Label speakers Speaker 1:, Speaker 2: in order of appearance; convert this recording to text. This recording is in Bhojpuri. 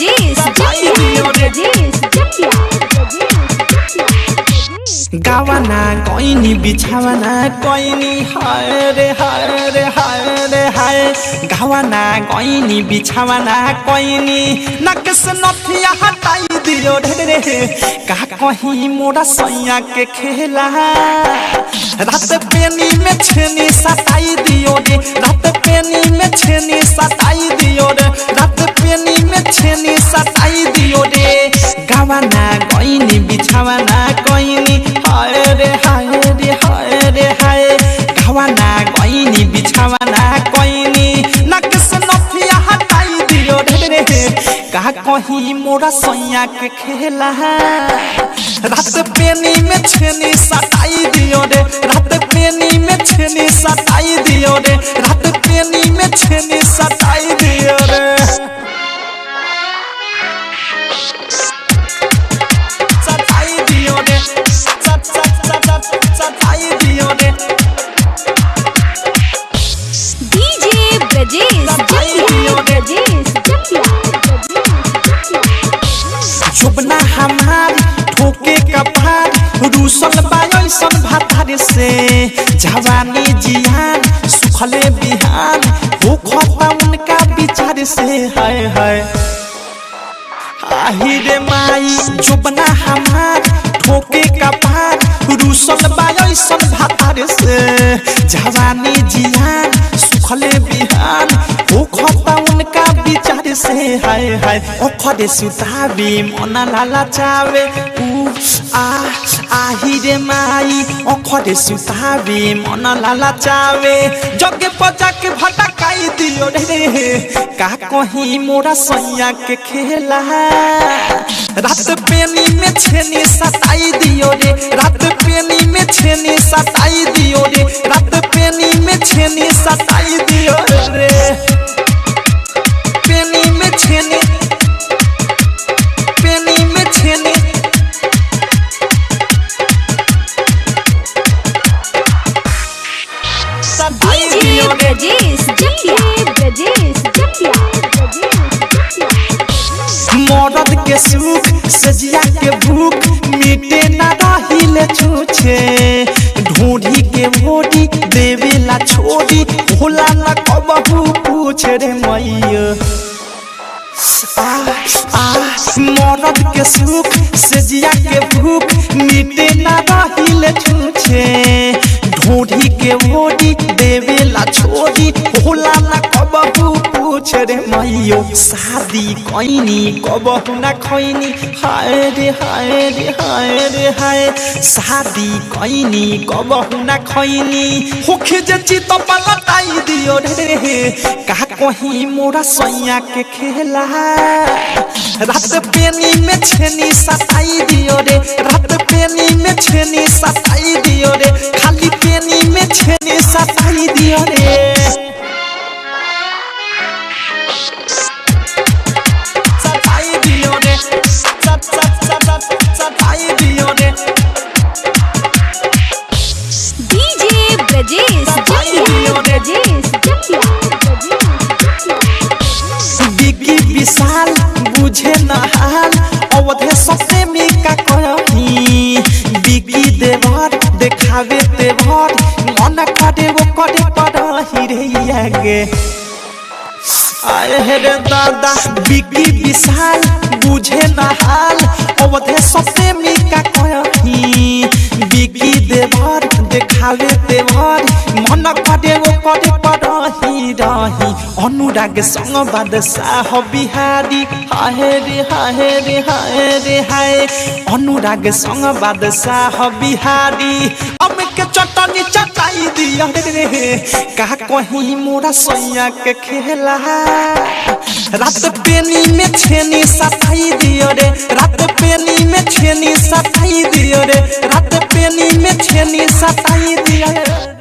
Speaker 1: ब्रजेश
Speaker 2: गावाना कोइनी बिछावाना कोइनी हाय रे हाय रे हाय रे हाय गावाना कोइनी बिछावाना कोइनी नक से नथिया हटाई दियो रे का कहीं मोरा सैया के खेला रात पेनी में छेनी सताई दियो रे रात पेनी में छेनी सताई दियो रे रात पेनी में छेनी सताई दियो रे गावाना कोइनी बिछावाना कोइनी हाय रे हाय रे हाय रे हाय गावाना कोइनी बिछावाना कोइनी नक से नथिया हटाई दियो रे का कहीं मोरा सैया के खेला रात पेनी में छेनी सताई दियो रे रात पेनी में छेनी सताई दियो रे रात पेनी में छेनी सताई दियो रे सताई दियो रे सताई दियो रे
Speaker 1: डीजे ब्रजेश
Speaker 2: जुबना हमारी ठोके कपार रूसल बायसन भातार से जवानी जियान सुखले बिहान हो खता उनका विचार से हाय हाय आहिरे माई जुबना हमार ठोके कपार रूसल बायसन भातार से जवानी जियान सुखले बिहान हो खता उनका विचार से हाय हाय ओखरे सुताबी मन लाला चावे आहिरे माई ओखरे सुताबी मन लाला चावे जगे पजा के भटकाई दियो रे का कहीं मोरा सैया के खेला रात पेनी में छेनी सताई दियो रे रात पेनी में छेनी सताई दियो रे रात पेनी में छेनी सताई दियो रे पेनी में छेनी पेनी में छेनी सताई दियो रे मरद के सुख सजिया के भूख मिटे ना रहिले छूछे ढूंढी के मोड़ी देवेला छोड़ी भोला ना कबहू पूछ रे मैया मरद के सुख सजिया के भूख मिटे ना रहिले छूछे ढूंढी के मोड़ी देवेला छोड़ी भोला ना कबहू पूछ रे मैयो शादी कइनी कबहू ना खइनी हाय रे हाय रे हाय रे हाय शादी कइनी कबहू ना खइनी होखे जे चित पलटाई दियो रे का कहीं मोरा सैया के खेला रात पेनी में छेनी सताई दियो रे रात पेनी में छेनी सताई दियो रे खाली पेनी में छेनी सताई दियो रे सताई दियो रे सताई दियो रे
Speaker 1: डीजे
Speaker 2: बिकी विशाल बुझे न हाल अवधे सपने में का कही बिकी देवर देखावे तेवर मन करे वो करे पड़ही रे आगे आए रे दादा बिकी विशाल बुझे न हाल अवधे सपने में का कही बिकी देवर देखावे तेवर मन करे वो करे पड़ही रही अनुराग संग बादशाह बिहारी हाय रे हाय रे हाय रे हाय अनुराग संग बादशाह बिहारी हम के चटनी चटाई दिया रे का कहीं मोरा सैया के खेला रात पेनी में छेनी सताई दियो रे रात पेनी में छेनी सताई दियो रे रात पेनी में छेनी सताई दियो रे।